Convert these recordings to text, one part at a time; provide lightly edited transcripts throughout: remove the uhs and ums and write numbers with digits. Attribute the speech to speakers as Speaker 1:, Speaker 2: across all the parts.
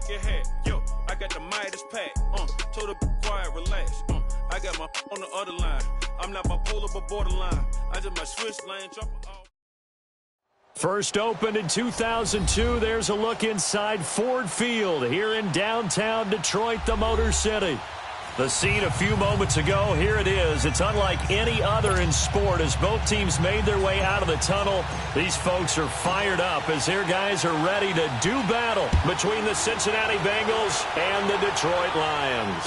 Speaker 1: make it hat. Yo, I got the Midas pack. Told her quiet, relax. I got my on the other line. I'm not bipolar, but borderline. I just my switch lane, jump off.
Speaker 2: First opened in 2002. There's a look inside Ford Field here in downtown Detroit, the Motor City. The scene a few moments ago, here it is. It's unlike any other in sport as both teams made their way out of the tunnel. These folks are fired up as their guys are ready to do battle between the Cincinnati Bengals and the Detroit Lions.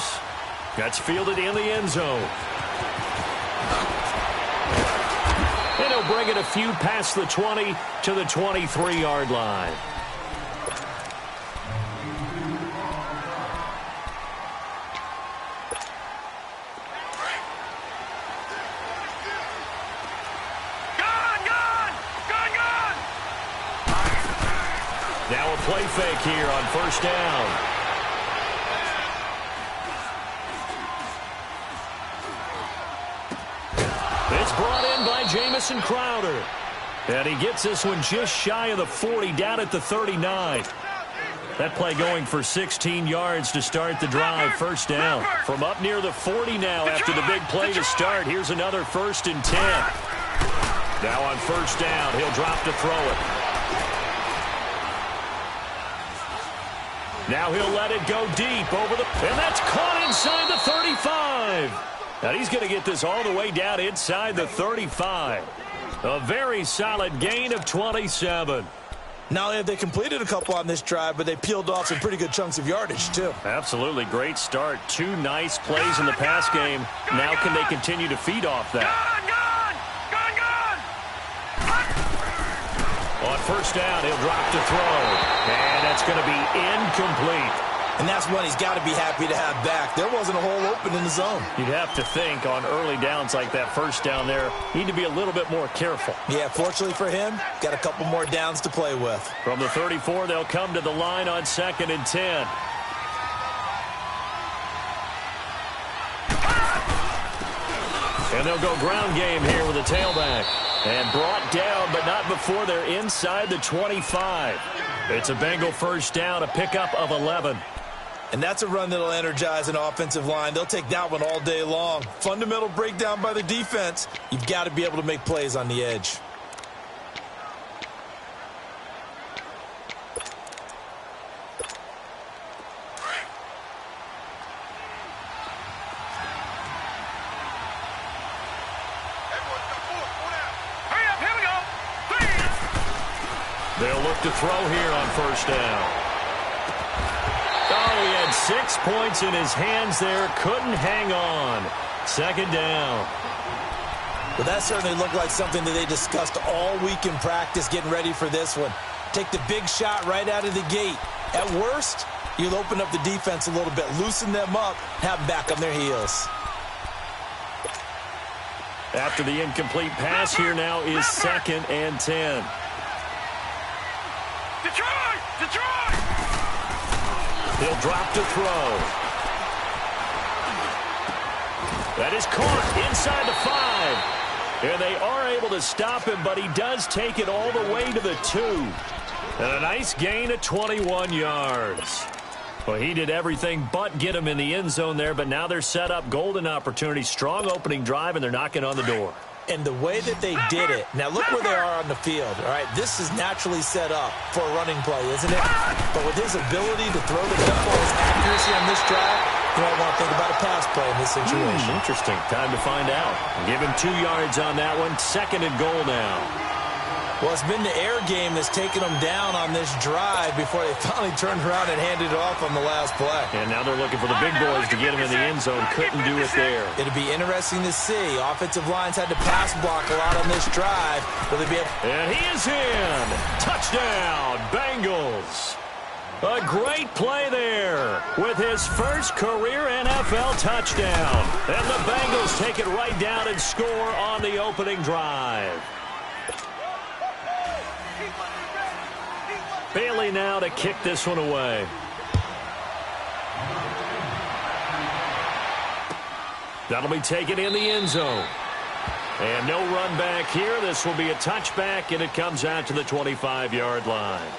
Speaker 2: That's fielded in the end zone. And he'll bring it a few past the 20 to the 23-yard line. Now a play fake here on first down. It's brought in by Jamison Crowder. And he gets this one just shy of the 40, down at the 39. That play going for 16 yards to start the drive. First down from up near the 40 now after the big play to start. Here's another 1st and 10. Now on first down, he'll drop to throw it. Now he'll let it go deep over the... And that's caught inside the 35. Now he's going to get this all the way down inside the 35. A very solid gain of 27.
Speaker 3: Not only have they completed a couple on this drive, but they peeled off some pretty good chunks of yardage, too.
Speaker 2: Absolutely great start. 2 nice plays in the pass game. Now can they continue to feed off that? On first down, he'll drop to throw. And that's going to be incomplete.
Speaker 3: And that's one he's got to be happy to have back. There wasn't a hole open in the zone.
Speaker 2: You'd have to think on early downs like that first down there, need to be a little bit more careful.
Speaker 3: Yeah, fortunately for him, got a couple more downs to play with.
Speaker 2: From the 34, they'll come to the line on 2nd and 10. And they'll go ground game here with a tailback. And brought down, but not before they're inside the 25. It's a Bengal first down, a pickup of 11.
Speaker 3: And that's a run that'll energize an offensive line. They'll take that one all day long. Fundamental breakdown by the defense. You've got to be able to make plays on the edge.
Speaker 2: They'll look to throw here on first down. Oh, he had 6 points in his hands there. Couldn't hang on. 2nd down.
Speaker 3: Well, that certainly looked like something that they discussed all week in practice getting ready for this one. Take the big shot right out of the gate. At worst, you'll open up the defense a little bit, loosen them up, have them back on their heels.
Speaker 2: After the incomplete pass, here now is 2nd and 10.
Speaker 1: Detroit!
Speaker 2: He'll drop to throw. That is caught inside the 5. And they are able to stop him, but he does take it all the way to the 2. And a nice gain of 21 yards. Well, he did everything but get him in the end zone there, but now they're set up. Golden opportunity, strong opening drive, and they're knocking on the door.
Speaker 3: And the way that they did it, now look where they are on the field, all right? This is naturally set up for a running play, isn't it? But with his ability to throw the football, his accuracy on this drive, you might want to think about a pass play in this situation.
Speaker 2: Interesting. Time to find out. Give him 2 yards on that one. 2nd and goal now.
Speaker 3: Well, it's been the air game that's taken them down on this drive before they finally turned around and handed it off on the last play.
Speaker 2: And now they're looking for the big boys to get him in the end zone. Couldn't do it there.
Speaker 3: It'll be interesting to see. Offensive lines had to pass block a lot on this drive. Will they be able...
Speaker 2: And he is in. Touchdown, Bengals. A great play there with his first career NFL touchdown. And the Bengals take it right down and score on the opening drive. Bailey now to kick this one away. That'll be taken in the end zone. And no run back here. This will be a touchback, and it comes out to the 25-yard line.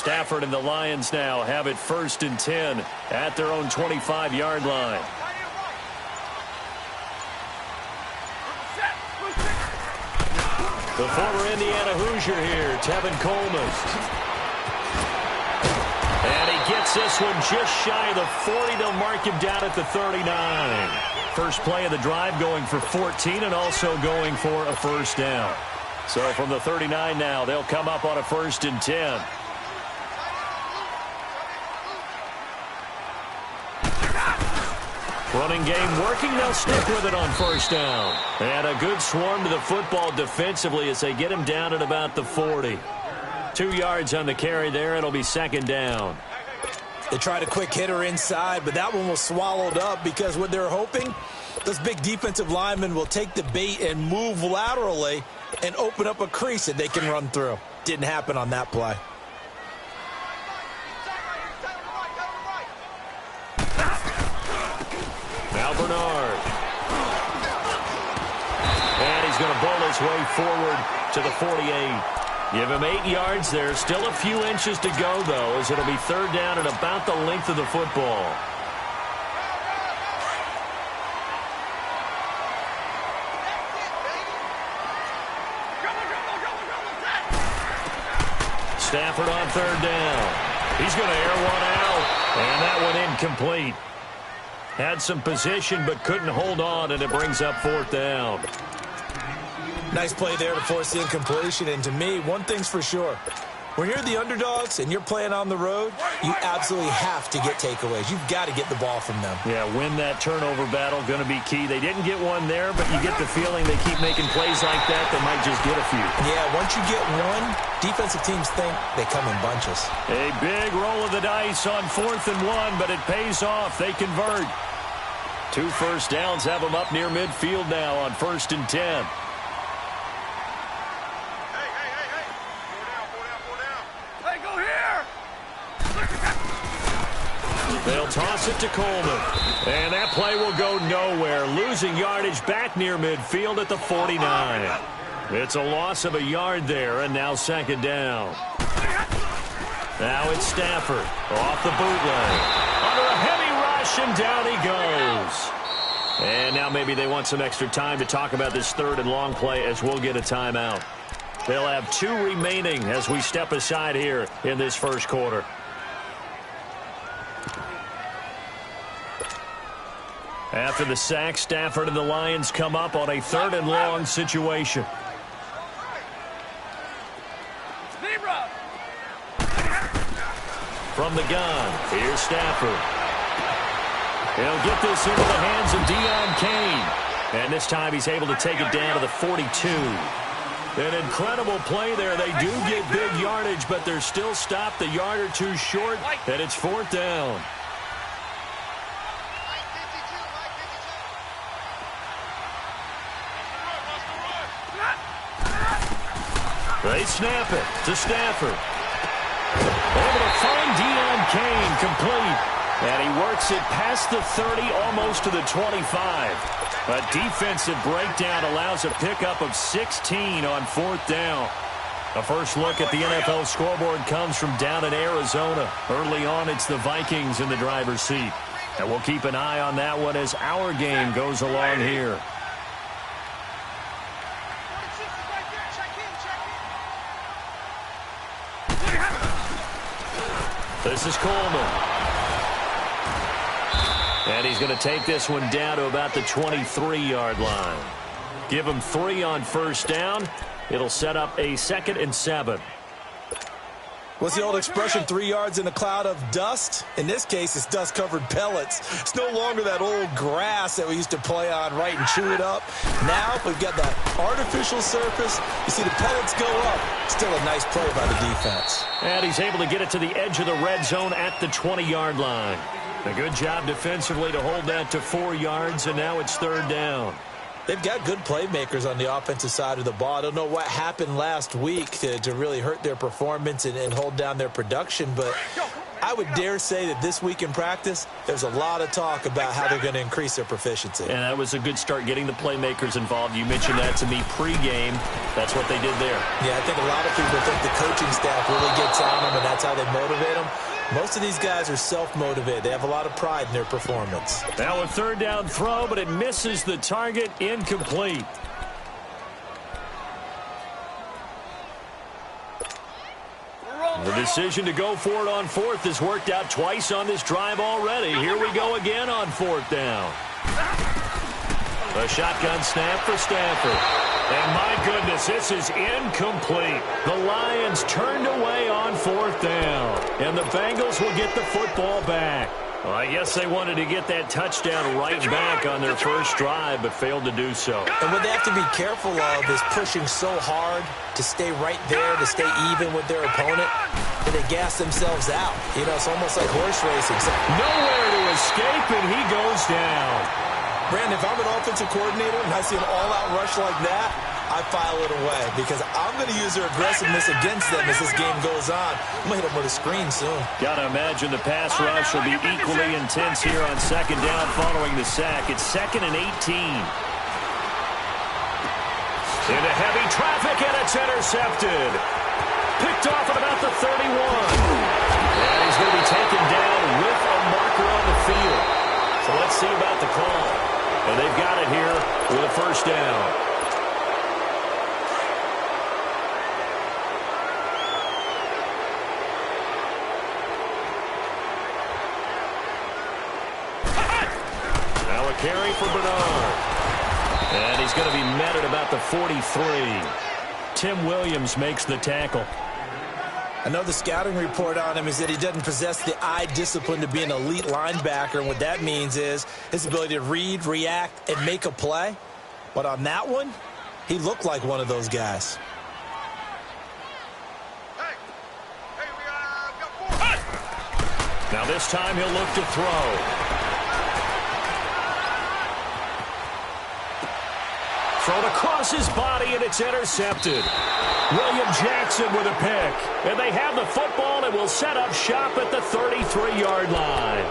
Speaker 2: Stafford and the Lions now have it 1st and 10 at their own 25-yard line. The former Indiana Hoosier here, Tevin Coleman. And he gets this one just shy of the 40. They'll mark him down at the 39. First play of the drive going for 14 and also going for a first down. So from the 39 now, they'll come up on a 1st and 10. Running game working. They'll stick with it on 1st down. And a good swarm to the football defensively as they get him down at about the 40. 2 yards on the carry there. It'll be 2nd down.
Speaker 3: They tried a quick hitter inside, but that one was swallowed up because what they're hoping, those big defensive linemen will take the bait and move laterally and open up a crease that they can run through. Didn't happen on that play.
Speaker 2: Now Bernard. And he's going to bowl his way forward to the 48. Give him 8 yards there. Still a few inches to go, though, as it'll be 3rd down and about the length of the football. Stafford on 3rd down. He's going to air one out, and that one incomplete. Had some position but couldn't hold on, and it brings up 4th down.
Speaker 3: Nice play there to force the incompletion. And to me, one thing's for sure. When you're the underdogs and you're playing on the road, you absolutely have to get takeaways. You've got to get the ball from them.
Speaker 2: Yeah, win that turnover battle, going to be key. They didn't get one there, but you get the feeling they keep making plays like that, they might just get a few.
Speaker 3: Yeah, once you get one, defensive teams think they come in bunches.
Speaker 2: A big roll of the dice on 4th and 1, but it pays off. They convert. 2 first downs have them up near midfield now on 1st and 10. They'll toss it to Coleman. And that play will go nowhere. Losing yardage back near midfield at the 49. It's a loss of a yard there, and now 2nd down. Now it's Stafford off the bootleg. Under a heavy rush, and down he goes. And now maybe they want some extra time to talk about this 3rd and long play as we'll get a timeout. They'll have 2 remaining as we step aside here in this 1st quarter. After the sack, Stafford and the Lions come up on a 3rd and long situation. From the gun, here's Stafford. He'll get this into the hands of Deion Kane. And this time he's able to take it down to the 42. An incredible play there. They do get big yardage, but they're still stopped a yard or 2 short, and it's 4th down. They snap it to Stafford. Able to find Deion Kane complete. And he works it past the 30, almost to the 25. A defensive breakdown allows a pickup of 16 on 4th down. A first look at the NFL scoreboard comes from down in Arizona. Early on, it's the Vikings in the driver's seat. And we'll keep an eye on that one as our game goes along here. This is Coleman. And he's going to take this one down to about the 23-yard line. Give him 3 on 1st down. It'll set up a 2nd and 7.
Speaker 3: What's the old expression, 3 yards in a cloud of dust? In this case, it's dust-covered pellets. It's no longer that old grass that we used to play on, right, and chew it up. Now we've got that artificial surface. You see the pellets go up. Still a nice play by the defense.
Speaker 2: And he's able to get it to the edge of the red zone at the 20-yard line. A good job defensively to hold that to 4 yards, and now it's 3rd down.
Speaker 3: They've got good playmakers on the offensive side of the ball. I don't know what happened last week to really hurt their performance and hold down their production, but I would dare say that this week in practice, there's a lot of talk about how they're going to increase their proficiency.
Speaker 2: And that was a good start, getting the playmakers involved. You mentioned that to me pregame. That's what they did there.
Speaker 3: Yeah, I think a lot of people think the coaching staff really gets on them, and that's how they motivate them. Most of these guys are self-motivated. They have a lot of pride in their performance.
Speaker 2: Now a third down throw, but it misses the target. Incomplete. The decision to go for it on fourth has worked out twice on this drive already. Here we go again on fourth down. A shotgun snap for Stafford. And my goodness, this is incomplete. The Lions turned away on fourth down. And the Bengals will get the football back. Well, I guess they wanted to get that touchdown right back on their first drive, but failed to do so.
Speaker 3: And what they have to be careful of is pushing so hard to stay right there, to stay even with their opponent, that they gas themselves out. You know, it's almost like horse racing. So
Speaker 2: nowhere to escape, and he goes down.
Speaker 3: Brandon, if I'm an offensive coordinator and I see an all-out rush like that, I file it away because I'm going to use their aggressiveness against them as this game goes on. I'm going to hit them with a screen soon.
Speaker 2: Got to imagine the pass rush will be equally intense here on second down following the sack. It's 2nd and 18. Into heavy traffic, and it's intercepted. Picked off at about the 31. And he's going to be taken down with a marker on the field. So let's see about the call. And they've got it here with a first down. Now a carry for Bernard. And he's going to be met at about the 43. Tim Williams makes the tackle.
Speaker 3: I know the scouting report on him is that he doesn't possess the eye discipline to be an elite linebacker, and what that means is his ability to read, react, and make a play. But on that one, he looked like one of those guys.
Speaker 2: Now this time he'll look to throw. Thrown across his body, and it's intercepted. William Jackson with a pick. And they have the football and will set up shop at the 33-yard line.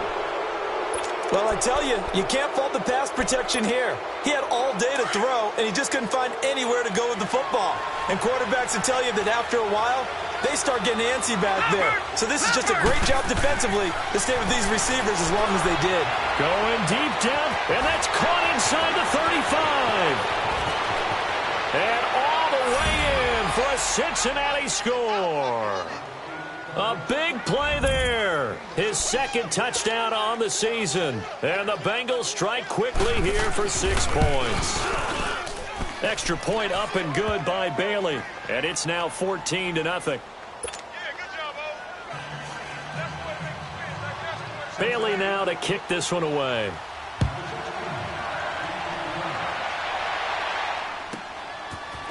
Speaker 3: Well, I tell you, you can't fault the pass protection here. He had all day to throw, and he just couldn't find anywhere to go with the football. And quarterbacks will tell you that after a while, they start getting antsy back there. So this is just a great job defensively to stay with these receivers as long as they did.
Speaker 2: Going deep down, and that's caught inside the 35. And all the way in for a Cincinnati score. A big play there. His second touchdown on the season. And the Bengals strike quickly here for 6 points. Extra point up and good by Bailey. And it's now 14-0. Bailey now to kick this one away.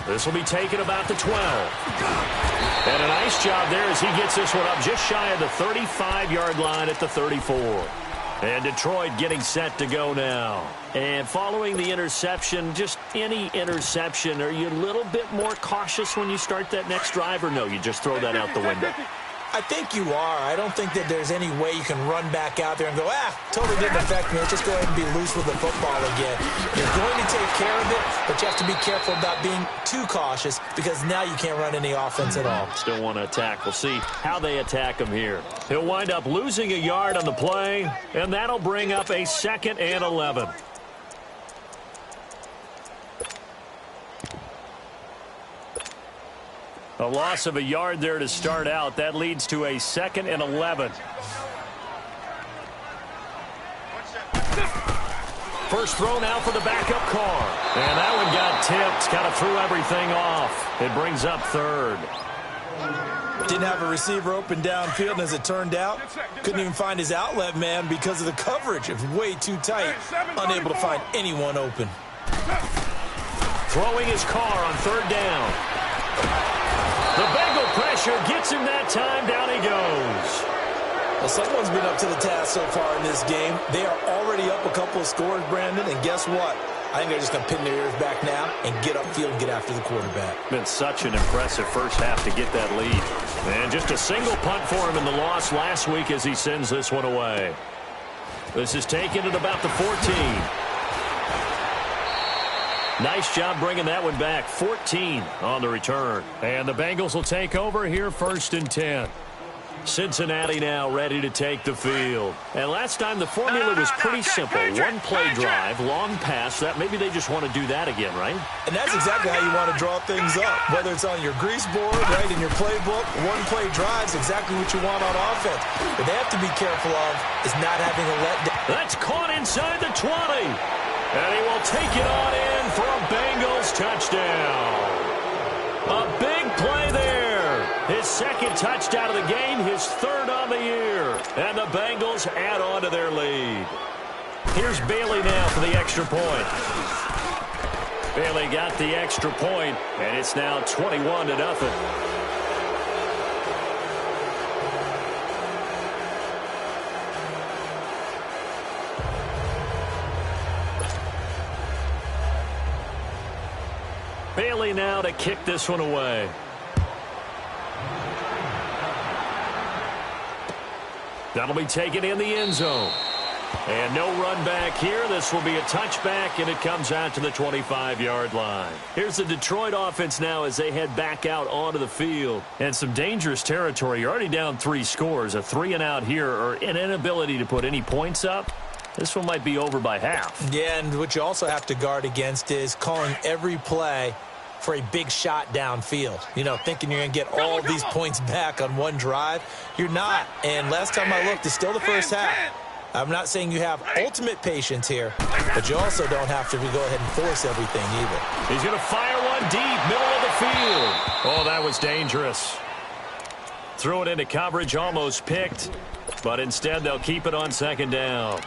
Speaker 2: This will be taken about the 12. And a nice job there as he gets this one up just shy of the 35-yard line at the 34. And Detroit getting set to go now. And following the interception, just any interception, are you a little bit more cautious when you start that next drive, or no, you just throw that out the window?
Speaker 3: I think you are. I don't think that there's any way you can run back out there and go, totally didn't affect me. Let's just go ahead and be loose with the football again. You're going to take care of it, but you have to be careful about being too cautious because now you can't run any offense at all.
Speaker 2: Still want to attack. We'll see how they attack him here. He'll wind up losing a yard on the play, and that'll bring up a 2nd and 11. A loss of a yard there to start out. That leads to a 2nd and 11. First throw now for the backup car. And that one got tipped. Kind of threw everything off. It brings up 3rd.
Speaker 3: Didn't have a receiver open downfield, and as it turned out, couldn't even find his outlet man because of the coverage. It was way too tight. Unable to find anyone open.
Speaker 2: Throwing his car on 3rd down. The Bengal pressure gets him that time. Down he goes.
Speaker 3: Well, someone's been up to the task so far in this game. They are already up a couple of scores, Brandon, and guess what? I think they're just going to pin their ears back now and get upfield and get after the quarterback.
Speaker 2: Been such an impressive first half to get that lead. And just a single punt for him in the loss last week as he sends this one away. This is taken at about the 14. Nice job bringing that one back. 14 on the return. And the Bengals will take over here 1st and 10. Cincinnati now ready to take the field. And last time the formula was pretty simple. One play drive, long pass. That maybe they just want to do that again, right?
Speaker 3: And that's exactly how you want to draw things up. Whether it's on your grease board, right, in your playbook, one play drive is exactly what you want on offense. What they have to be careful of is not having a letdown.
Speaker 2: That's caught inside the 20. And he will take it on in for a Bengals touchdown. A big play there. His second touchdown of the game, his third on the year. And the Bengals add on to their lead. Here's Bailey now for the extra point. Bailey got the extra point, and it's now 21-0. Bailey now to kick this one away. That'll be taken in the end zone. And no run back here. This will be a touchback, and it comes out to the 25-yard line. Here's the Detroit offense now as they head back out onto the field. And some dangerous territory. You're already down 3 scores. A 3-and-out here, or an inability to put any points up. This one might be over by half.
Speaker 3: Yeah, and what you also have to guard against is calling every play for a big shot downfield. You know, thinking you're going to get all these points back on one drive. You're not. And last time I looked, it's still the first half. I'm not saying you have ultimate patience here, but you also don't have to go ahead and force everything either.
Speaker 2: He's going to fire one deep, middle of the field. Oh, that was dangerous. Threw it into coverage, almost picked, but instead they'll keep it on 2nd down.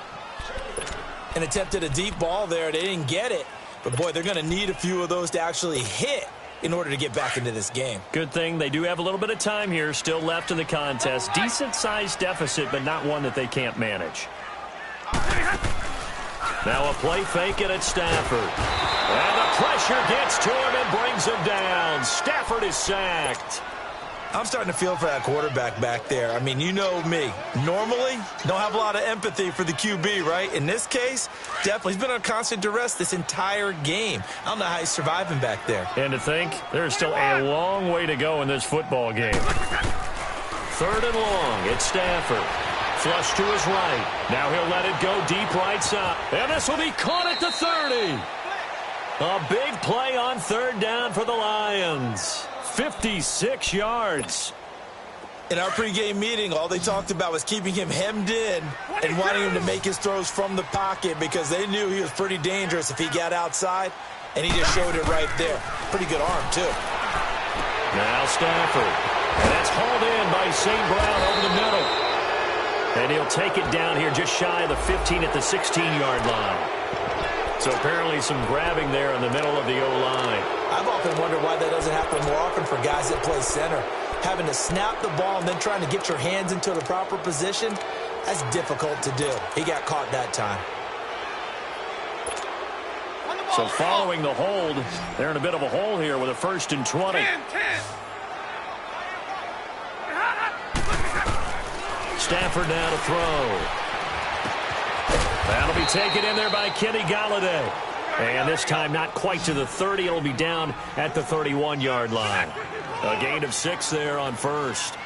Speaker 3: And attempted a deep ball there. They didn't get it. But, boy, they're going to need a few of those to actually hit in order to get back into this game.
Speaker 2: Good thing they do have a little bit of time here still left in the contest. Decent-sized deficit, but not one that they can't manage. Now a play fake it at Stafford. And the pressure gets to him and brings him down. Stafford is sacked.
Speaker 3: I'm starting to feel for that quarterback back there. I mean, you know me. Normally, don't have a lot of empathy for the QB, right? In this case, definitely. He's been on constant duress this entire game. I don't know how he's surviving back there.
Speaker 2: And to think, there's still a long way to go in this football game. 3rd and long, it's Stafford. Flush to his right. Now he'll let it go deep right side. And this will be caught at the 30. A big play on 3rd down for the Lions. 56 yards.
Speaker 3: In our pregame meeting, all they talked about was keeping him hemmed in and wanting him to make his throws from the pocket because they knew he was pretty dangerous if he got outside, and he just showed it right there. Pretty good arm, too.
Speaker 2: Now Stafford. And that's hauled in by St. Brown over the middle. And he'll take it down here just shy of the 15 at the 16-yard line. So apparently some grabbing there in the middle of the O-line.
Speaker 3: I've often wondered why that doesn't happen more often for guys that play center. Having to snap the ball and then trying to get your hands into the proper position, that's difficult to do. He got caught that time.
Speaker 2: So following the hold, they're in a bit of a hole here with a 1st and 20.
Speaker 1: 10.
Speaker 2: Stafford now to throw. That'll be taken in there by Kenny Galladay. And this time not quite to the 30. It'll be down at the 31-yard line. A gain of 6 there on 1st.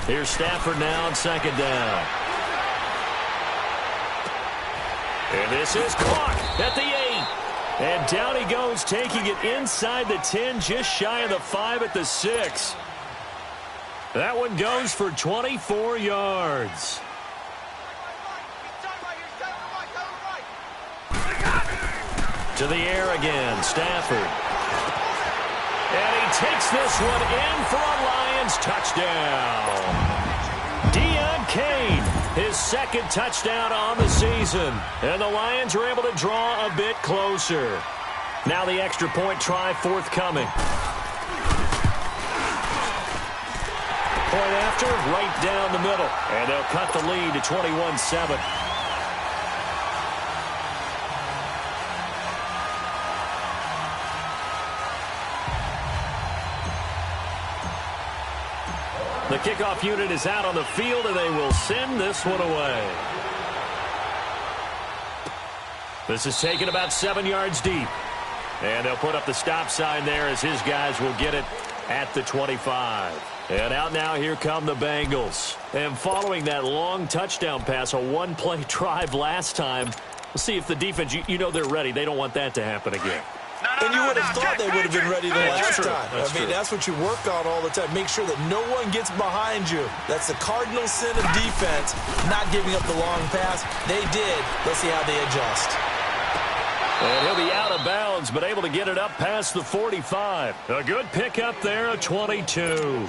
Speaker 2: Here's Stafford now on 2nd down. And this is caught at the 8. And down he goes, taking it inside the 10, just shy of the 5 at the 6. That one goes for 24 yards. To the air again, Stafford. And he takes this one in for a Lions touchdown. Deion Kane, his 2nd touchdown on the season. And the Lions are able to draw a bit closer. Now the extra point try forthcoming. Point after, right down the middle. And they'll cut the lead to 21-7. The kickoff unit is out on the field, and they will send this one away. This is taken about 7 yards deep. And they'll put up the stop sign there as his guys will get it at the 25. And out now, here come the Bengals. And following that long touchdown pass, a one-play drive last time, we'll see if the defense, you know they're ready. They don't want that to happen again.
Speaker 3: And you would have thought they would have been ready the last time. That's what you work on all the time. Make sure that no one gets behind you. That's the cardinal sin of defense, not giving up the long pass. They did. Let's see how they adjust.
Speaker 2: And he'll be out of bounds, but able to get it up past the 45. A good pickup there, a 22.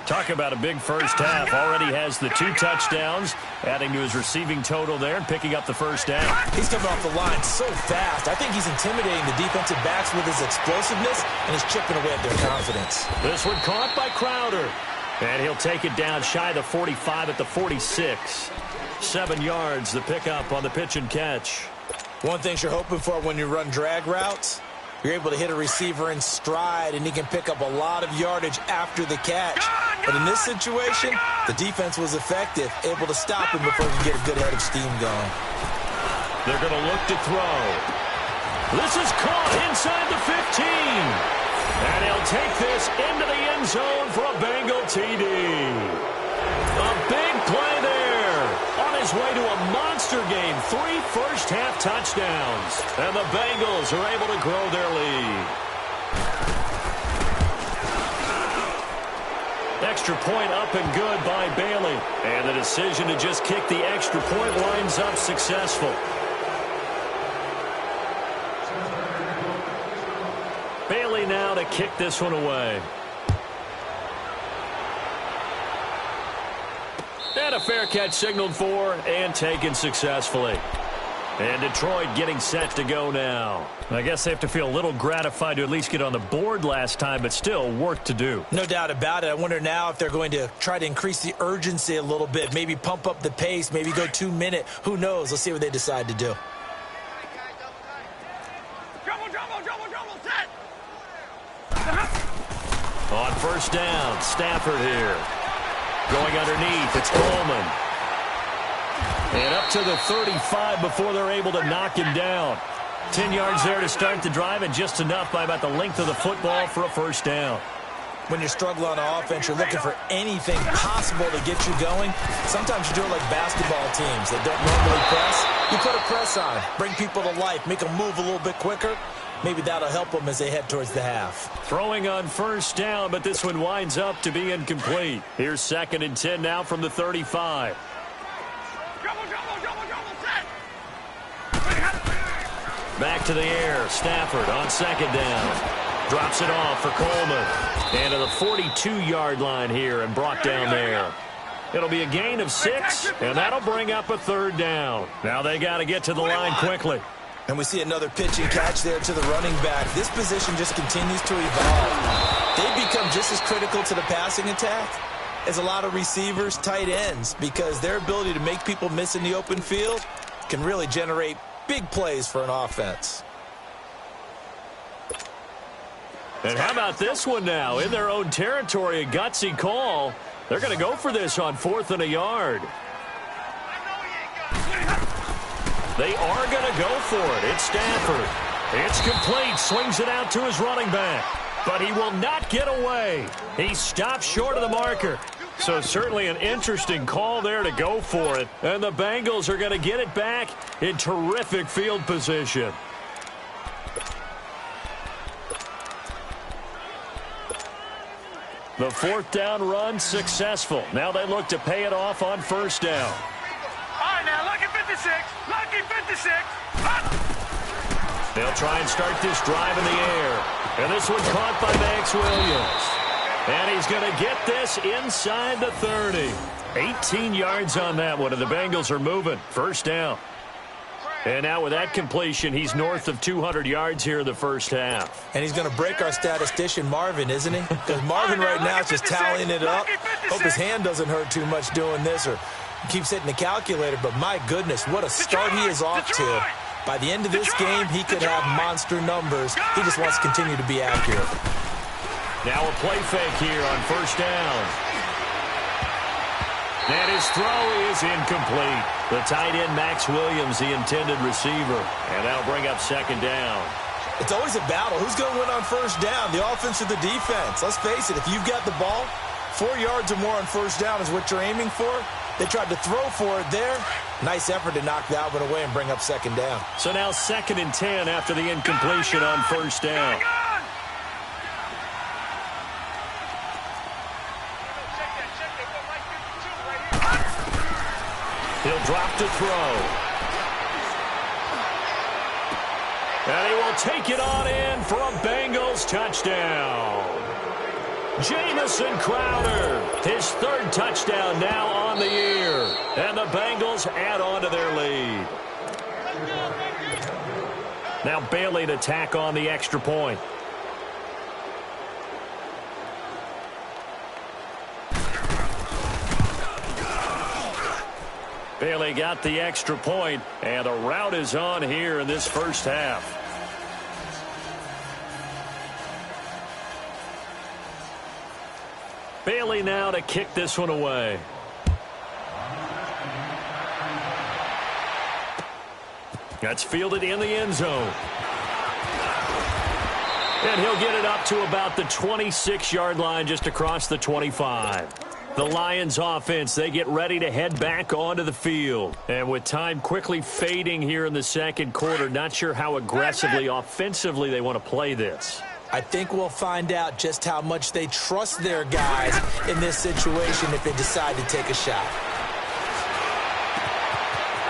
Speaker 2: Talk about a big first half. Already has the 2 touchdowns, adding to his receiving total there and picking up the first down.
Speaker 3: He's coming off the line so fast. I think he's intimidating the defensive backs with his explosiveness, and he's chipping away at their confidence.
Speaker 2: This one caught by Crowder. And he'll take it down shy of the 45 at the 46. 7 yards, the pickup on the pitch and catch.
Speaker 3: One thing you're hoping for when you run drag routes, you're able to hit a receiver in stride, and he can pick up a lot of yardage after the catch. But in this situation, the defense was effective, able to stop him before he could get a good head of steam going.
Speaker 2: They're going to look to throw. This is caught inside the 15. And he'll take this into the end zone for a Bengal TD. A big play there. On his way to a monster game. 3 first-half touchdowns. And the Bengals are able to grow their lead. Extra point up and good by Bailey. And the decision to just kick the extra point winds up successful. Bailey now to kick this one away. And a fair catch signaled for and taken successfully. And Detroit getting set to go now. I guess they have to feel a little gratified to at least get on the board last time, but still work to do.
Speaker 3: No doubt about it. I wonder now if they're going to try to increase the urgency a little bit, maybe pump up the pace, maybe go 2 minute. Who knows? Let's see what they decide to do.
Speaker 2: On first down, Stafford here. Going underneath, it's Coleman. And up to the 35 before they're able to knock him down. 10 yards there to start the drive, and just enough by about the length of the football for a first down.
Speaker 3: When you struggle on offense, you're looking for anything possible to get you going. Sometimes you do it like basketball teams that don't normally press. You put a press on, bring people to life, make them move a little bit quicker. Maybe that'll help them as they head towards the half.
Speaker 2: Throwing on first down, but this one winds up to be incomplete. Here's 2nd and 10 now from the 35. Back to the air. Stafford on 2nd down. Drops it off for Coleman. And to the 42-yard line here and brought down there. It'll be a gain of 6, and that'll bring up a 3rd down. Now they got to get to the line quickly.
Speaker 3: And we see another pitch and catch there to the running back. This position just continues to evolve. They become just as critical to the passing attack as a lot of receivers, tight ends, because their ability to make people miss in the open field can really generate big plays for an offense.
Speaker 2: And how about this one now? In their own territory, a gutsy call. They're going to go for this on 4th and a yard. They are going to go for it. It's Stafford. It's complete. Swings it out to his running back. But he will not get away. He stops short of the marker. So certainly an interesting call there to go for it. And the Bengals are going to get it back in terrific field position. The 4th down run successful. Now they look to pay it off on first down.
Speaker 4: All right, now, lucky 56. Lucky 56.
Speaker 2: They'll try and start this drive in the air. And this one caught by Max Williams. And he's going to get this inside the 30. 18 yards on that one, and the Bengals are moving. First down. And now with that completion, he's north of 200 yards here in the first half.
Speaker 3: And he's going to break our statistician, Marvin, isn't he? Because Marvin right now is just tallying it up. Hope his hand doesn't hurt too much doing this or keeps hitting the calculator. But my goodness, what a start he is off to. By the end of this game, he could have monster numbers. He just wants to continue to be accurate.
Speaker 2: Now a play fake here on first down. And his throw is incomplete. The tight end, Max Williams, the intended receiver. And that'll bring up second down.
Speaker 3: It's always a battle. Who's going to win on first down, the offense or the defense? Let's face it, if you've got the ball, 4 yards or more on first down is what you're aiming for. They tried to throw for it there. Nice effort to knock that one away and bring up second down.
Speaker 2: So now 2nd and 10 after the incompletion on first down. He'll drop to throw. And he will take it on in for a Bengals touchdown. Jamison Crowder, his 3rd touchdown now on the year. And the Bengals add on to their lead. Now Bailey to tack on the extra point. Bailey got the extra point, and the route is on here in this first half. Bailey now to kick this one away. That's fielded in the end zone. And he'll get it up to about the 26-yard line, just across the 25. The Lions offense, they get ready to head back onto the field. And with time quickly fading here in the second quarter, not sure how aggressively, offensively they want to play this.
Speaker 3: I think we'll find out just how much they trust their guys in this situation if they decide to take a shot.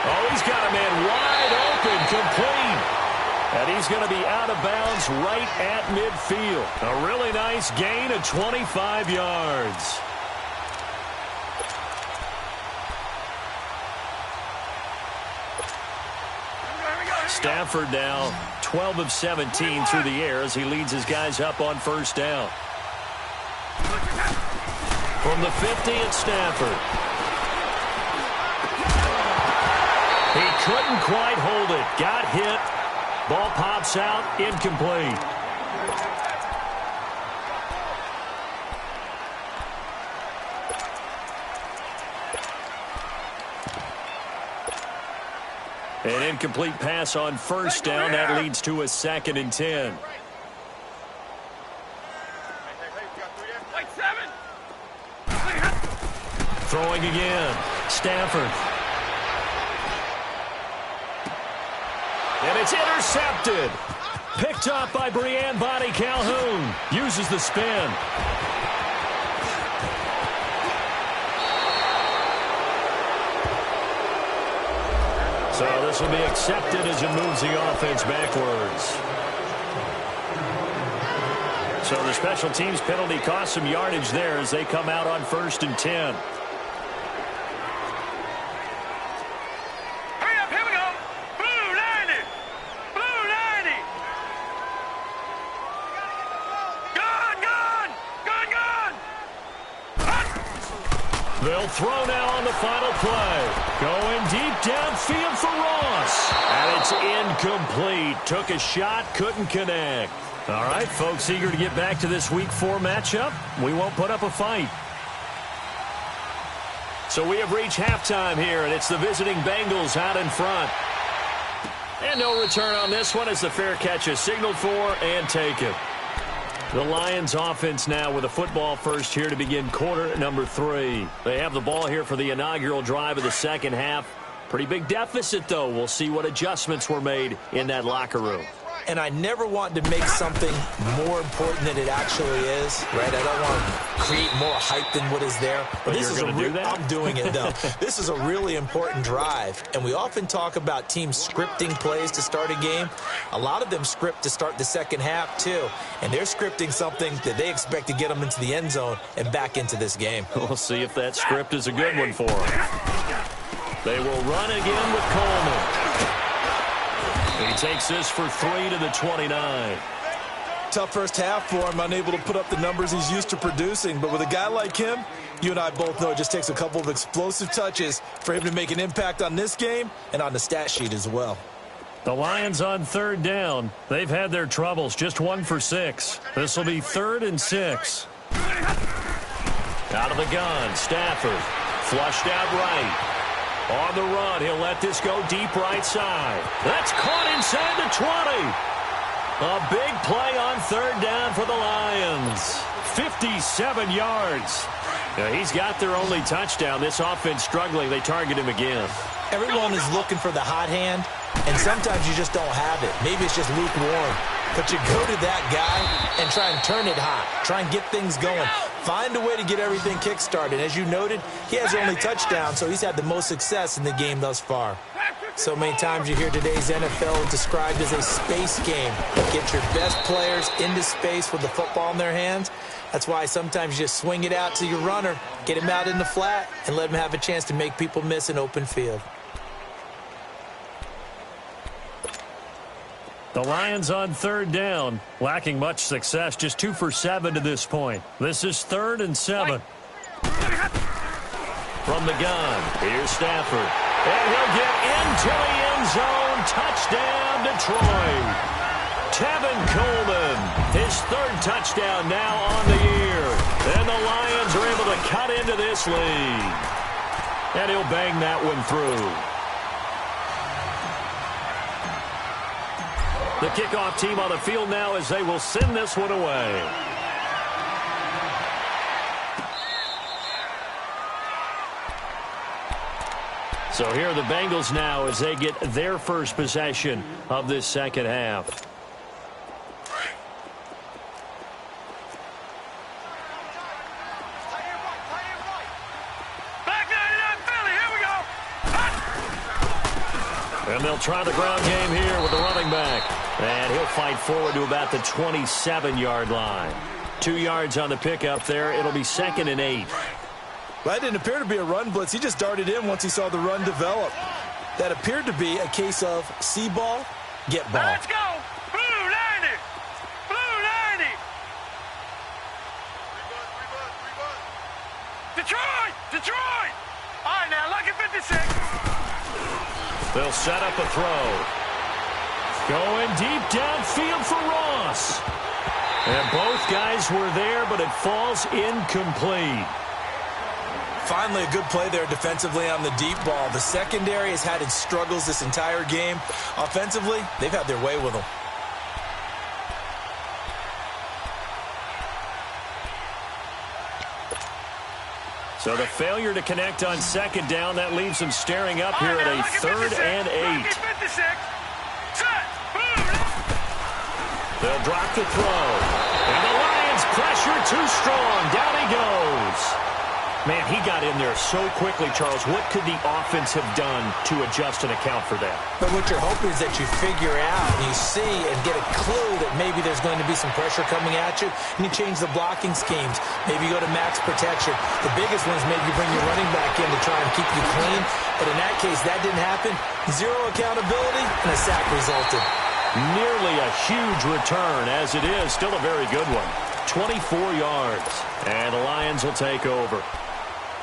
Speaker 2: Oh, he's got a man wide open, complete. And he's going to be out of bounds right at midfield. A really nice gain of 25 yards. Stafford now 12 of 17 through the air as he leads his guys up on first down. From the 50, it's Stafford. He couldn't quite hold it. Got hit. Ball pops out. Incomplete. An incomplete pass on first down. That leads to a 2nd and 10. Throwing again. Stafford. And it's intercepted. Picked up by Breanne Bonnie Calhoun. Uses the spin. So this will be accepted as it moves the offense backwards. So the special teams penalty cost some yardage there as they come out on 1st and 10.
Speaker 4: Hurry up, here we go. Blue 90. Blue 90. Gone.
Speaker 2: They'll throw now on the final play. Going deep downfield for Ross. And it's incomplete. Took a shot, couldn't connect. All right, folks, eager to get back to this Week 4 matchup. We won't put up a fight. So we have reached halftime here, and it's the visiting Bengals out in front. And no return on this one as the fair catch is signaled for and taken. The Lions offense now with a football first here to begin quarter number 3. They have the ball here for the inaugural drive of the second half. Pretty big deficit, though. We'll see what adjustments were made in that locker room.
Speaker 3: And I never want to make something more important than it actually is, right? I don't want to create more hype than what is there.
Speaker 2: But this is going to do that?
Speaker 3: I'm doing it, though. This is a really important drive, and we often talk about teams scripting plays to start a game. A lot of them script to start the second half, too, and they're scripting something that they expect to get them into the end zone and back into this game.
Speaker 2: We'll see if that script is a good one for them. They will run again with Coleman. He takes this for 3 to the 29.
Speaker 3: Tough first half for him, unable to put up the numbers he's used to producing. But with a guy like him, you and I both know it just takes a couple of explosive touches for him to make an impact on this game and on the stat sheet as well.
Speaker 2: The Lions on 3rd down. They've had their troubles, just 1 for 6. This will be 3rd and 6. Out of the gun, Stafford. Flushed out right. On the run, he'll let this go deep right side. That's caught inside the 20. A big play on third down for the Lions. 57 yards. Now, he's got their only touchdown. This offense struggling. They target him again.
Speaker 3: Everyone is looking for the hot hand, and sometimes you just don't have it. Maybe it's just lukewarm. But you go to that guy and try and turn it hot. Try and get things going. Find a way to get everything kick-started. As you noted, he has only touchdown, so he's had the most success in the game thus far. So many times you hear today's NFL described as a space game. Get your best players into space with the football in their hands. That's why sometimes you just swing it out to your runner, get him out in the flat, and let him have a chance to make people miss an open field.
Speaker 2: The Lions on third down, lacking much success, just 2 for 7 to this point. This is 3rd and 7. From the gun, here's Stafford. And he'll get into the end zone. Touchdown, Detroit. Tevin Coleman, his 3rd touchdown now on the year. And the Lions are able to cut into this lead. And he'll bang that one through. The kickoff team on the field now as they will send this one away. So here are the Bengals now as they get their first possession of this second half.
Speaker 4: Back 99 Philly, here we go.
Speaker 2: And they'll try the ground game here with the running back. And he'll fight forward to about the 27-yard line. 2 yards on the pickup there. It'll be 2nd and 8.
Speaker 3: That didn't appear to be a run blitz. He just darted in once he saw the run develop. That appeared to be a case of see ball, get ball.
Speaker 4: Let's go. Blue 90. Blue 90. Detroit. Detroit. All right, now, lucky 56.
Speaker 2: They'll set up a throw. Going deep downfield for Ross. And both guys were there, but it falls incomplete.
Speaker 3: Finally, a good play there defensively on the deep ball. The secondary has had its struggles this entire game. Offensively, they've had their way with them.
Speaker 2: So the failure to connect on second down, that leaves them staring up here at a 3rd and 8. They'll drop the throw. And the Lions pressure too strong. Down he goes. Man, he got in there so quickly, Charles. What could the offense have done to adjust and account for that?
Speaker 3: But what you're hoping is that you figure out, you see and get a clue that maybe there's going to be some pressure coming at you, and you change the blocking schemes. Maybe you go to max protection. The biggest one is maybe you bring your running back in to try and keep you clean. But in that case, that didn't happen. 0 accountability, and a sack resulted.
Speaker 2: Nearly a huge return, as it is. Still a very good one. 24 yards. And the Lions will take over.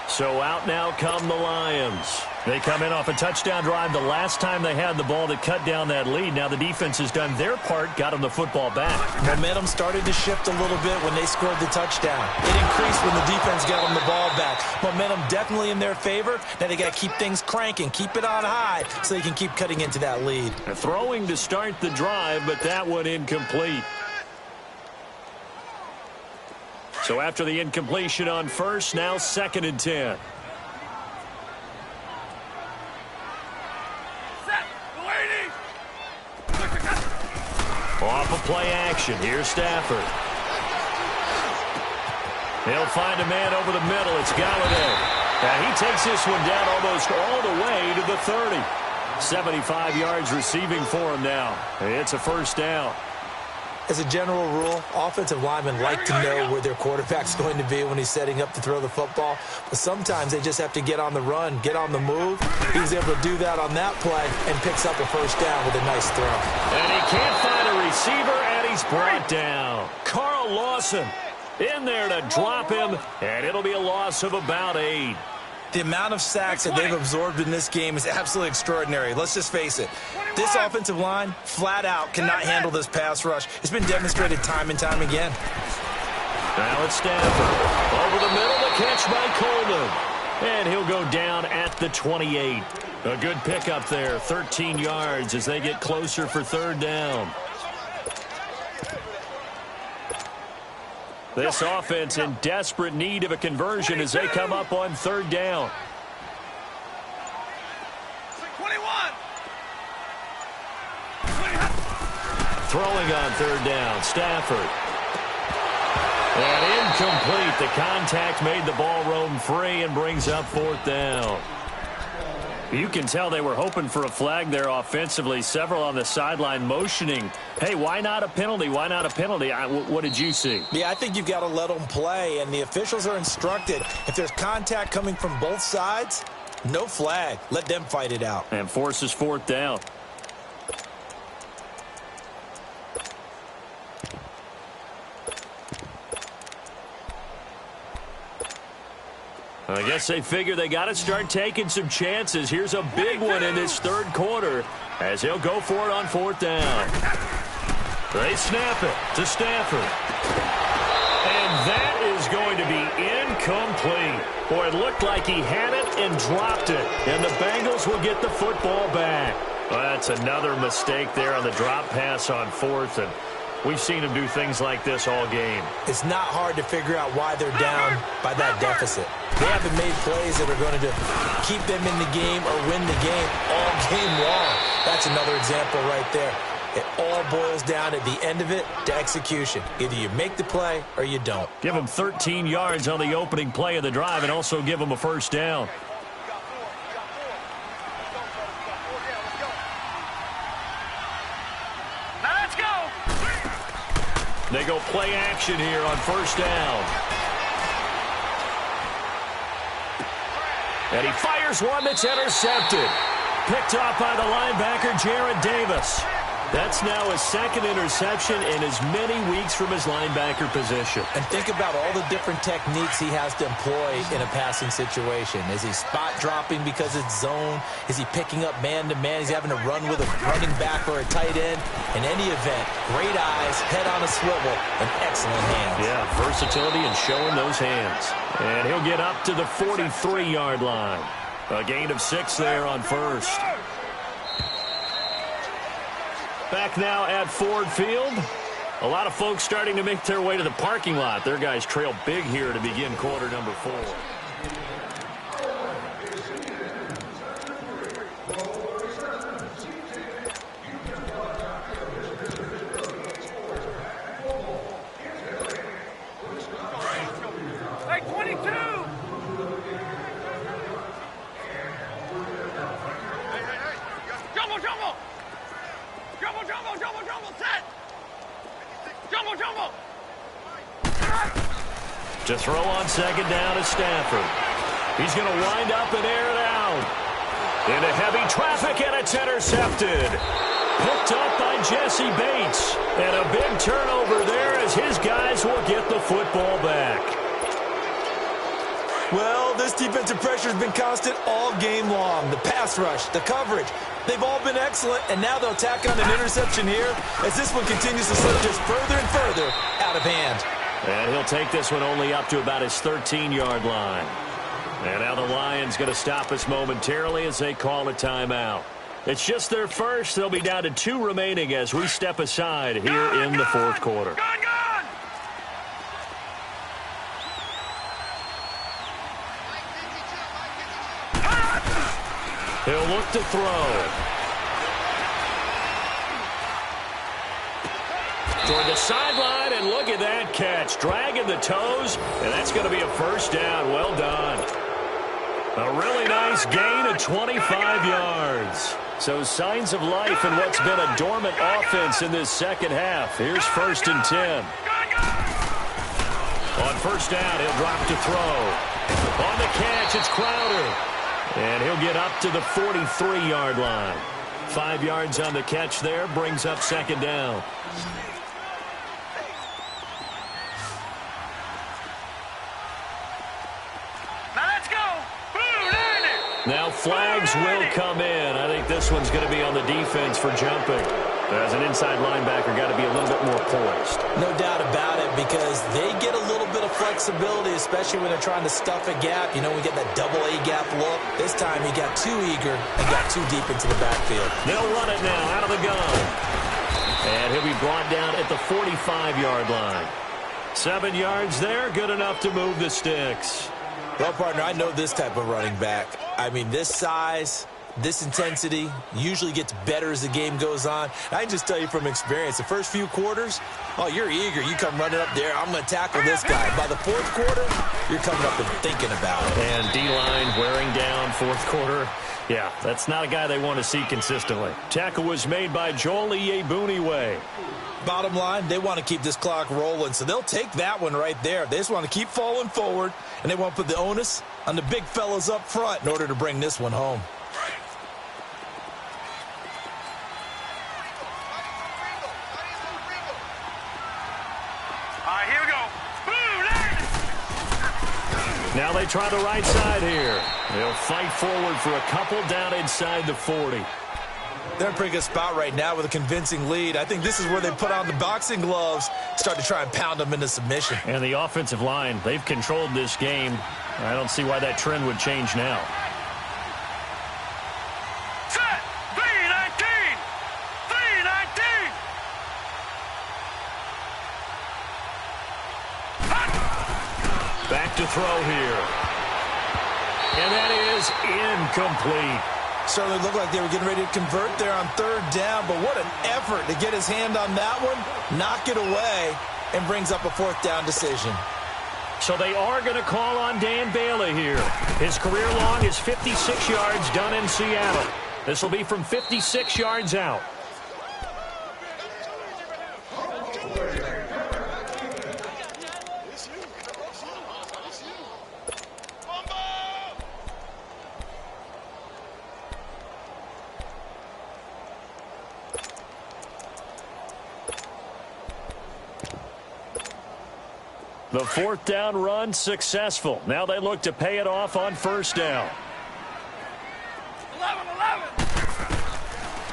Speaker 2: So out now come the Lions. They come in off a touchdown drive the last time they had the ball to cut down that lead. Now the defense has done their part, got them the football back.
Speaker 3: Momentum started to shift a little bit when they scored the touchdown. It increased when the defense got them the ball back. Momentum definitely in their favor. Now they got to keep things cranking, keep it on high so they can keep cutting into that lead.
Speaker 2: Throwing to start the drive, but that one incomplete. So after the incompletion on first, now 2nd and 10. Off of play action, here's Stafford. He'll find a man over the middle. It's Galladay. And he takes this one down almost all the way to the 30. 75 yards receiving for him now. It's a first down.
Speaker 3: As a general rule, offensive linemen like to know where their quarterback's going to be when he's setting up to throw the football. But sometimes they just have to get on the run, get on the move. He was able to do that on that play and picks up a first down with a nice throw.
Speaker 2: And he can't find a receiver, and he's brought down. Carl Lawson in there to drop him, and it'll be a loss of about 8.
Speaker 3: The amount of sacks that they've absorbed in this game is absolutely extraordinary. Let's just face it. This offensive line, flat out, cannot handle this pass rush. It's been demonstrated time and time again.
Speaker 2: Now it's Stafford. Over the middle, the catch by Coleman. And he'll go down at the 28. A good pickup there, 13 yards as they get closer for third down. This offense in desperate need of a conversion as they come up on third down.
Speaker 4: 21.
Speaker 2: Throwing on third down, Stafford. And incomplete. The contact made the ball roam free and brings up fourth down. You can tell they were hoping for a flag there offensively. Several on the sideline motioning, hey, why not a penalty? Why not a penalty? What did you see?
Speaker 3: Yeah, I think you've got to let them play, and the officials are instructed. If there's contact coming from both sides, no flag. Let them fight it out.
Speaker 2: And forces fourth down. I guess they figure they got to start taking some chances. Here's a big one in this third quarter as he'll go for it on fourth down. They snap it to Stafford. And that is going to be incomplete. Boy, it looked like he had it and dropped it. And the Bengals will get the football back. Well, that's another mistake there on the drop pass on fourth. And we've seen him do things like this all game.
Speaker 3: It's not hard to figure out why they're down by that deficit. They haven't made plays that are going to keep them in the game or win the game all game long. That's another example right there. It all boils down at the end of it to execution. Either you make the play or you don't.
Speaker 2: Give them 13 yards on the opening play of the drive and also give them a first down.
Speaker 4: Now let's go.
Speaker 2: They go play action here on first down. And he fires one that's intercepted. Picked off by the linebacker, Jared Davis. That's now his second interception in as many weeks from his linebacker position.
Speaker 3: And think about all the different techniques he has to employ in a passing situation. Is he spot dropping because it's zone? Is he picking up man-to-man? He's having to run with a running back or a tight end. In any event, great eyes, head on a swivel, and excellent hands.
Speaker 2: Yeah, versatility and showing those hands. And he'll get up to the 43-yard line. A gain of 6 there on first. Back now at Ford Field. A lot of folks starting to make their way to the parking lot. Their guys trail big here to begin quarter number 4.
Speaker 4: Hey, 22. Jumbo, jumbo. Jumbo, jumbo, jumbo, jumbo, set! Jumbo, jumbo!
Speaker 2: To throw on second down is Stafford. He's going to wind up and air it out. Into heavy traffic, and it's intercepted. Picked up by Jesse Bates. And a big turnover there as his guys will get the football back.
Speaker 3: Well, this defensive pressure has been constant all game long. The pass rush, the coverage, they've all been excellent, and now they'll tack on an interception here as this one continues to slip just further and further out of hand.
Speaker 2: And he'll take this one only up to about his 13-yard line. And now the Lions going to stop us momentarily as they call a timeout. It's just their first. They'll be down to 2 remaining as we step aside here in the fourth quarter.
Speaker 4: Gone!
Speaker 2: He'll look to throw. Toward the sideline, and look at that catch. Dragging the toes, and that's going to be a first down. Well done. A really nice gain of 25 yards. So signs of life in what's been a dormant offense in this second half. Here's 1st and 10. On first down, he'll drop to throw. On the catch, it's Crowder. And he'll get up to the 43-yard line. 5 yards on the catch there, brings up second down.
Speaker 4: Now let's go! Boom, there.
Speaker 2: Now flags will come in. I think this one's going to be on the defense for jumping. As an inside linebacker got to be a little bit more poised.
Speaker 3: No doubt about it, because they get a little bit of flexibility, especially when they're trying to stuff a gap. You know, we get that double A gap look. This time he got too eager and got too deep into the backfield.
Speaker 2: They'll run it now out of the gun. And he'll be brought down at the 45-yard line. 7 yards there, good enough to move the sticks.
Speaker 3: Well, partner, I know this type of running back. I mean, this size, this intensity usually gets better as the game goes on. I can just tell you from experience, the first few quarters, oh, you're eager. You come running up there, I'm going to tackle this guy. By the fourth quarter, you're coming up and thinking about it.
Speaker 2: And D-line wearing down fourth quarter. Yeah, that's not a guy they want to see consistently. Tackle was made by Joel Iyiegbuniwe.
Speaker 3: Bottom line, they want to keep this clock rolling, so they'll take that one right there. They just want to keep falling forward, and they want to put the onus on the big fellas up front in order to bring this one home.
Speaker 4: All right, here we go. Boom,
Speaker 2: Now they try the right side here. They'll fight forward for a couple down inside the 40.
Speaker 3: They're in a pretty good spot right now with a convincing lead. I think this is where they put on the boxing gloves, start to try and pound them into submission.
Speaker 2: And the offensive line, they've controlled this game. I don't see why that trend would change now.
Speaker 4: set, 319, 319.
Speaker 2: Back to throw here. And that is incomplete.
Speaker 3: Certainly looked like they were getting ready to convert there on third down, but what an effort to get his hand on that one, knock it away, and brings up a fourth down decision.
Speaker 2: So they are going to call on Dan Bailey here. His career long is 56 yards done in Seattle. This will be from 56 yards out. The fourth down run successful. Now they look to pay it off on first down.
Speaker 4: 11.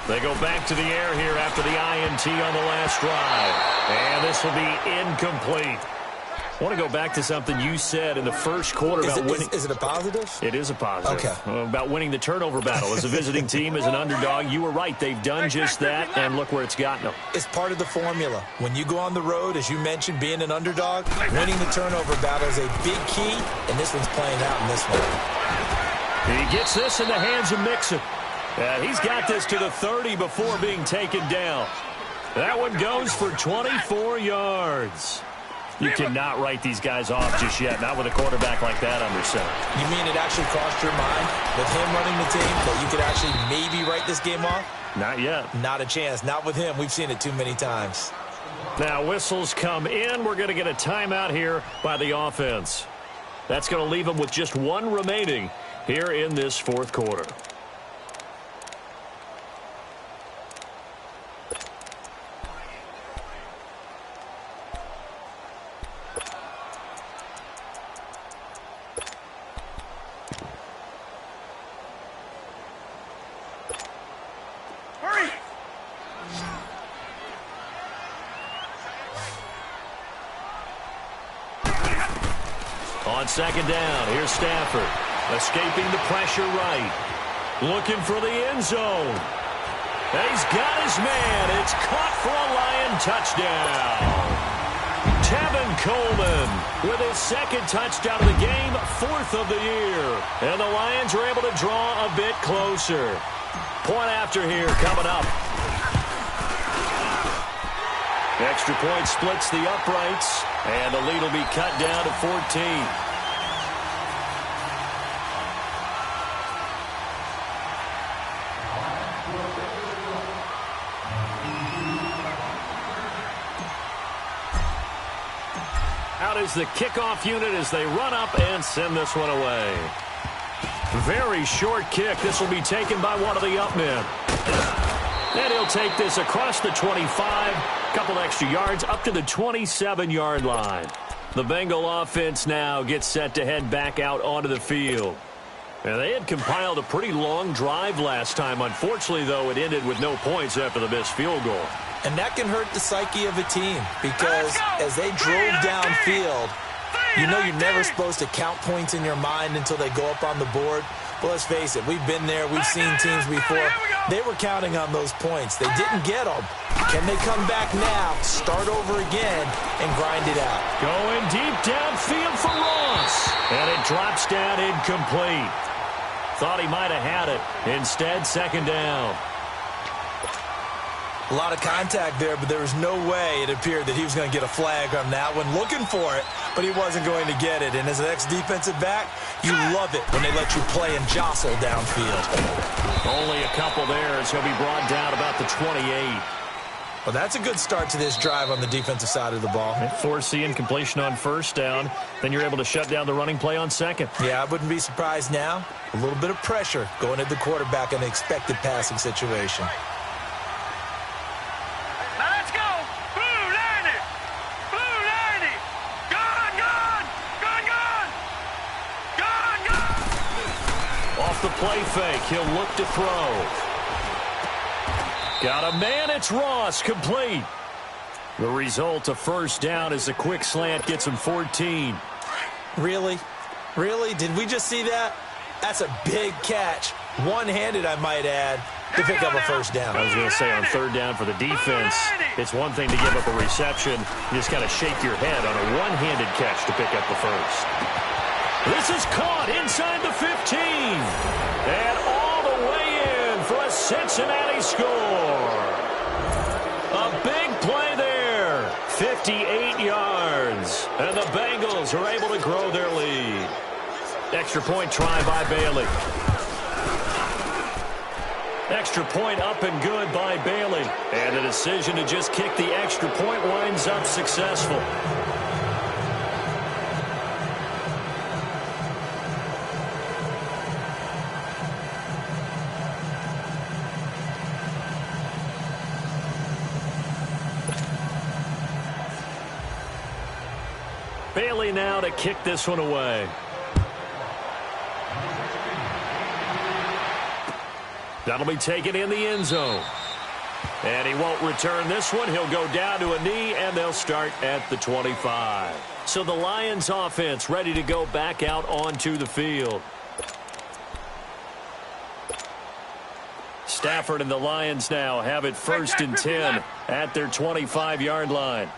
Speaker 2: They go back to the air here after the INT on the last drive. And this will be incomplete. I want to go back to something you said in the first quarter about winning.
Speaker 3: Is it a positive?
Speaker 2: It is a positive.
Speaker 3: Okay.
Speaker 2: About winning the turnover battle. As a visiting team, as an underdog, you were right. They've done just that, and look where it's gotten them.
Speaker 3: It's part of the formula. When you go on the road, as you mentioned, being an underdog, winning the turnover battle is a big key, and this one's playing out in this one.
Speaker 2: He gets this in the hands of Mixon. He's got this to the 30 before being taken down. That one goes for 24 yards. You cannot write these guys off just yet, not with a quarterback like that under center.
Speaker 3: You mean it actually crossed your mind with him running the team that you could actually maybe write this game off?
Speaker 2: Not yet.
Speaker 3: Not a chance. Not with him. We've seen it too many times.
Speaker 2: Now whistles come in. We're going to get a timeout here by the offense. That's going to leave them with just one remaining here in this fourth quarter.
Speaker 4: Hurry.
Speaker 2: On second down, here's Stafford. Escaping the pressure right. Looking for the end zone. And he's got his man. It's caught for a Lion touchdown. Tevin Coleman with his second touchdown of the game, fourth of the year. And the Lions are able to draw a bit closer. Point after here coming up. Extra point splits the uprights, and the lead will be cut down to 14. Out is the kickoff unit as they run up and send this one away. Very short kick. This will be taken by one of the up men. And he'll take this across the 25. Couple extra yards up to the 27-yard line. The Bengal offense now gets set to head back out onto the field. And they had compiled a pretty long drive last time. Unfortunately, though, it ended with no points after the missed field goal.
Speaker 3: And that can hurt the psyche of a team because as they drove downfield, you know you're never supposed to count points in your mind until they go up on the board. But let's face it, we've been there. We've seen teams before. They were counting on those points. They didn't get them. Can they come back now, start over again, and grind it out?
Speaker 2: Going deep downfield for Ross. And it drops down incomplete. Thought he might have had it. Instead, second down.
Speaker 3: A lot of contact there, but there was no way it appeared that he was going to get a flag on that one. Looking for it, but he wasn't going to get it. And as an ex-defensive back, you love it when they let you play and jostle downfield.
Speaker 2: Only a couple there as he'll be brought down about the 28.
Speaker 3: Well, that's a good start to this drive on the defensive side of the ball.
Speaker 2: Force the incompletion on first down. Then you're able to shut down the running play on second.
Speaker 3: Yeah, I wouldn't be surprised now. A little bit of pressure going at the quarterback in the expected passing situation.
Speaker 2: Off the play fake, he'll look to throw. Got a man, it's Ross, complete. The result, a first down as a quick slant gets him 14.
Speaker 3: Really? Really? Did we just see that? That's a big catch. One-handed, I might add, to pick up a first down.
Speaker 2: I was going to say on third down for the defense, it's one thing to give up a reception. You just got to shake your head on a one-handed catch to pick up the first. This is caught inside the 15. And all the way in for a Cincinnati score. A big play there. 58 yards. And the Bengals are able to grow their lead. Extra point try by Bailey. Extra point up and good by Bailey. And the decision to just kick the extra point winds up successful. Bailey now to kick this one away. That'll be taken in the end zone. And he won't return this one. He'll go down to a knee, and they'll start at the 25. So the Lions offense ready to go back out onto the field. Stafford and the Lions now have it 1st and 10 at their 25-yard line.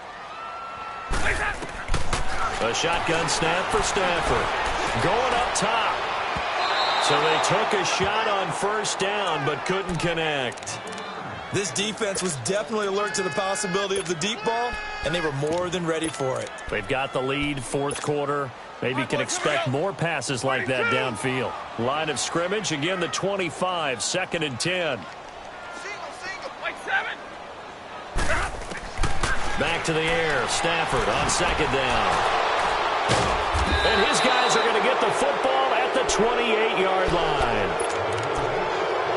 Speaker 2: A shotgun snap for Stafford. Going up top. So they took a shot on first down but couldn't connect.
Speaker 3: This defense was definitely alert to the possibility of the deep ball, and they were more than ready for it.
Speaker 2: They've got the lead, fourth quarter. Maybe can expect more passes like that downfield. Line of scrimmage, again the 25, 2nd and 10. Back to the air, Stafford on 2nd down. And his guys are going to get the football at the 28-yard line.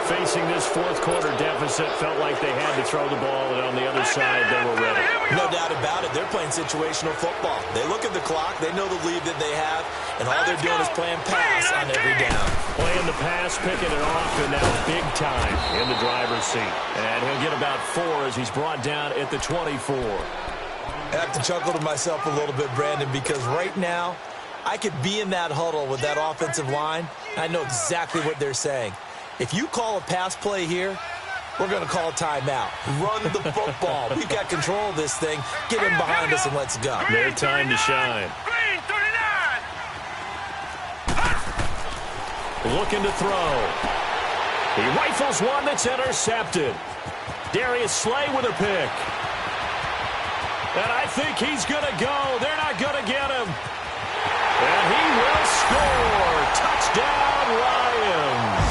Speaker 2: Facing this fourth quarter deficit, felt like they had to throw the ball, and on the other side, they were ready.
Speaker 3: No doubt about it. They're playing situational football. They look at the clock. They know the lead that they have, and all they're doing is playing pass on every down.
Speaker 2: Playing the pass, picking it off, and now big time in the driver's seat. And he'll get about 4 as he's brought down at the 24.
Speaker 3: I have to chuckle to myself a little bit, Brandon, because right now, I could be in that huddle with that offensive line. I know exactly what they're saying. If you call a pass play here, we're going to call a timeout. Run the football. We've got control of this thing. Get in behind us and let's go.
Speaker 2: Their time to shine. Looking to throw. He rifles one that's intercepted. Darius Slay with a pick. And I think he's going to go. They're not going to get him. And he will score. Touchdown, Lions.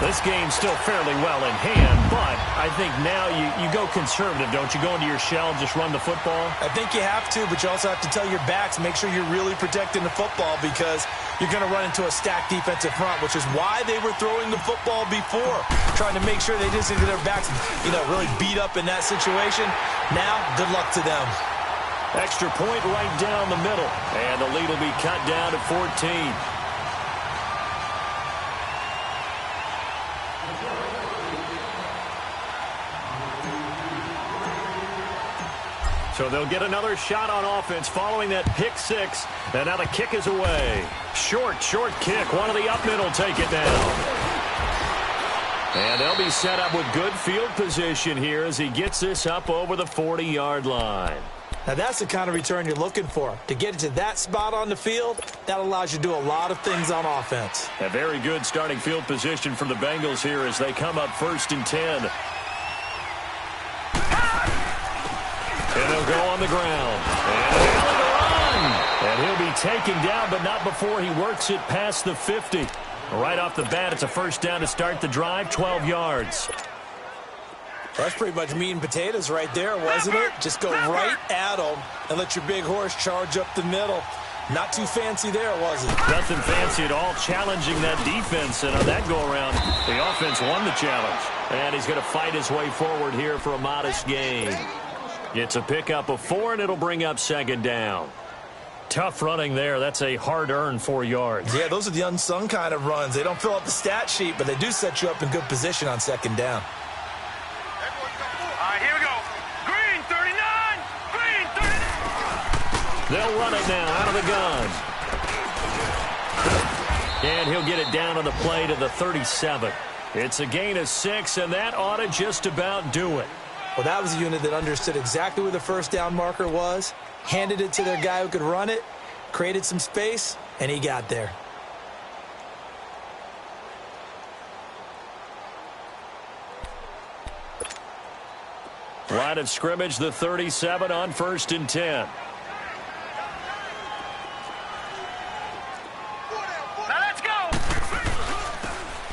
Speaker 2: This game's still fairly well in hand, but I think now you go conservative, don't you? Go into your shell and just run the football?
Speaker 3: I think you have to, but you also have to tell your backs, make sure you're really protecting the football because you're going to run into a stacked defensive front, which is why they were throwing the football before, trying to make sure they didn't get their backs, really beat up in that situation. Now, good luck to them.
Speaker 2: Extra point right down the middle, and the lead will be cut down to 14. So they'll get another shot on offense following that pick six. And now the kick is away. Short kick. One of the up middle take it down. And they'll be set up with good field position here as he gets this up over the 40-yard line.
Speaker 3: Now that's the kind of return you're looking for. To get it to that spot on the field, that allows you to do a lot of things on offense.
Speaker 2: A very good starting field position for the Bengals here as they come up 1st and 10. And they'll go on the ground. And he'll be taken down, but not before he works it past the 50. Right off the bat, it's a first down to start the drive, 12 yards.
Speaker 3: That's pretty much meat and potatoes right there, wasn't it? Just go right at them and let your big horse charge up the middle. Not too fancy there, was it?
Speaker 2: Nothing fancy at all, challenging that defense. And on that go-around, the offense won the challenge. And he's going to fight his way forward here for a modest gain. It's a pickup of 4, and it'll bring up 2nd down. Tough running there. That's a hard-earned 4 yards.
Speaker 3: Yeah, those are the unsung kind of runs. They don't fill up the stat sheet, but they do set you up in good position on 2nd down.
Speaker 4: All right, here we go. Green, 39. Green, 39.
Speaker 2: They'll run it now out of the gun. And he'll get it down on the play to the 37. It's a gain of 6, and that ought to just about do it.
Speaker 3: Well, that was a unit that understood exactly where the first down marker was, handed it to their guy who could run it, created some space, and he got there.
Speaker 2: Line of scrimmage, the 37 on 1st and 10.
Speaker 4: Now let's go.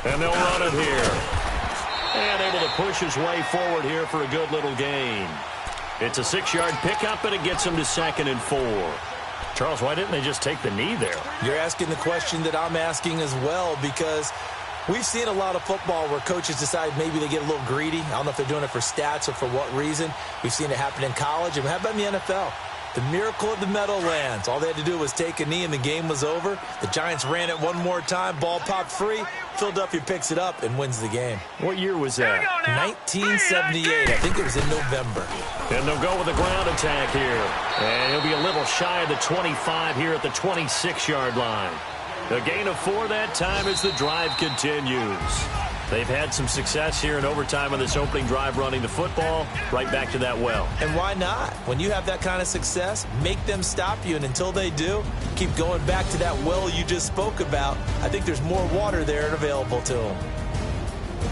Speaker 2: And they'll run it here. And able to push his way forward here for a good little gain. It's a 6-yard pickup, and it gets him to 2nd and 4. Charles, why didn't they just take the knee there?
Speaker 3: You're asking the question that I'm asking as well, because we've seen a lot of football where coaches decide maybe they get a little greedy. I don't know if they're doing it for stats or for what reason. We've seen it happen in college. And how about in the NFL? The miracle of the Meadowlands. All they had to do was take a knee and the game was over. The Giants ran it one more time. Ball popped free. Philadelphia picks it up and wins the game.
Speaker 2: What year was that?
Speaker 3: 1978. I think it was in November.
Speaker 2: And they'll go with a ground attack here. And he'll be a little shy of the 25 here at the 26-yard line. A gain of 4 that time as the drive continues. They've had some success here in overtime on this opening drive running the football. Right back to that well.
Speaker 3: And why not? When you have that kind of success, make them stop you. And until they do, keep going back to that well you just spoke about. I think there's more water there and available to them.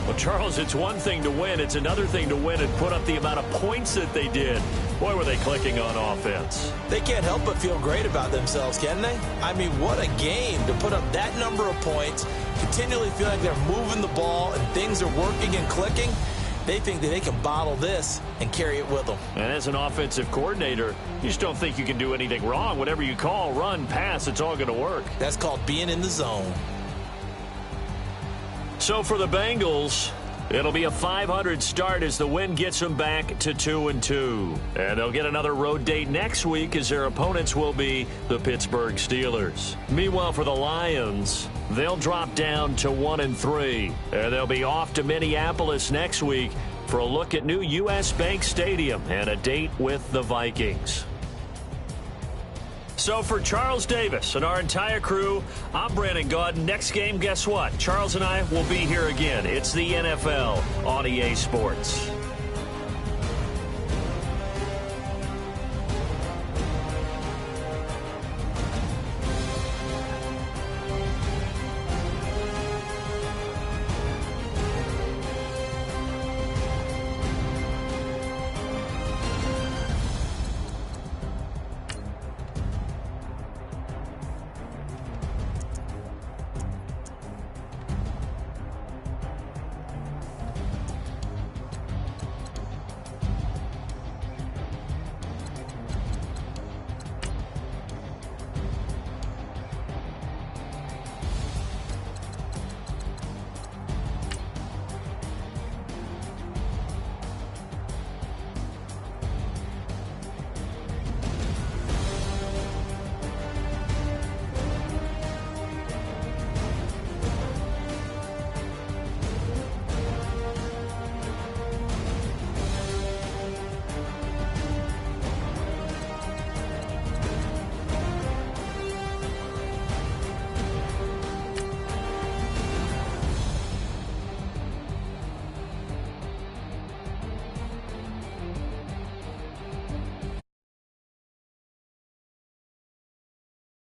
Speaker 2: Well, Charles, it's one thing to win. It's another thing to win and put up the amount of points that they did. Boy, were they clicking on offense.
Speaker 3: They can't help but feel great about themselves, can they? I mean, what a game to put up that number of points, continually feel like they're moving the ball and things are working and clicking. They think that they can bottle this and carry it with them.
Speaker 2: And as an offensive coordinator, you just don't think you can do anything wrong. Whatever you call, run, pass, it's all going to work.
Speaker 3: That's called being in the zone.
Speaker 2: So for the Bengals, it'll be a .500 start as the win gets them back to 2-2. And they'll get another road date next week as their opponents will be the Pittsburgh Steelers. Meanwhile, for the Lions, they'll drop down to 1-3. And they'll be off to Minneapolis next week for a look at new U.S. Bank Stadium and a date with the Vikings. So for Charles Davis and our entire crew, I'm Brandon Gaudin. Next game, guess what? Charles and I will be here again. It's the NFL on EA Sports.